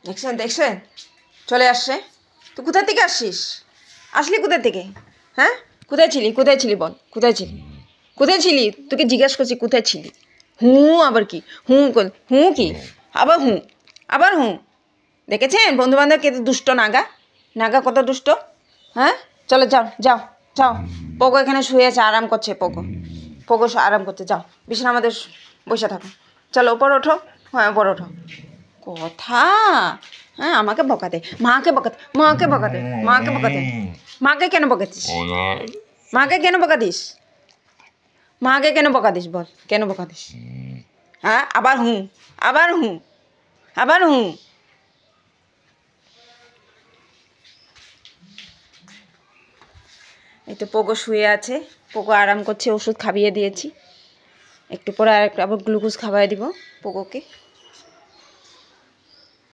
দেখছেন দেখছেন চলে আসছে। তুই কোথা থেকে আসছিস? আসলি কোথা থেকে? হ্যাঁ, কোথায় ছিলি? কোথায় ছিলি বল? কোথায় ছিলি? কোথায় ছিলি? তোকে জিজ্ঞাসা করছি কোথায় ছিলি। আবার কি কি আবার আবার দেখেছেন বন্ধুবান্ধব কে দুষ্ট নাগা, নাগা কত দুষ্ট। হ্যাঁ, চলো যাও যাও যাও। পোগো এখানে শুয়ে আছে, আরাম করছে। পোগো পোগো আরাম করছে। যাও বিছানা আমাদের বসে থাকো। চলো উপর ওঠো। হ্যাঁ উপর ওঠো। কথা, হ্যাঁ আমাকে বকাতে, মাকে বকাতে, মাকে বকাতে, মাকে বকাতে। মাকে কেন বকাতিস? মাকে কেন বকাতিস? মাকে কেন বকাতিস বল? কেন বকাতিস? হ্যাঁ আবার আবার আবার এই তো পোগো শুয়ে আছে, পোগো আরাম করছে, ওষুধ খাইয়ে দিয়েছি। একটু পরে আবার গ্লুকোজ খাওয়াই দিব পোগোকে।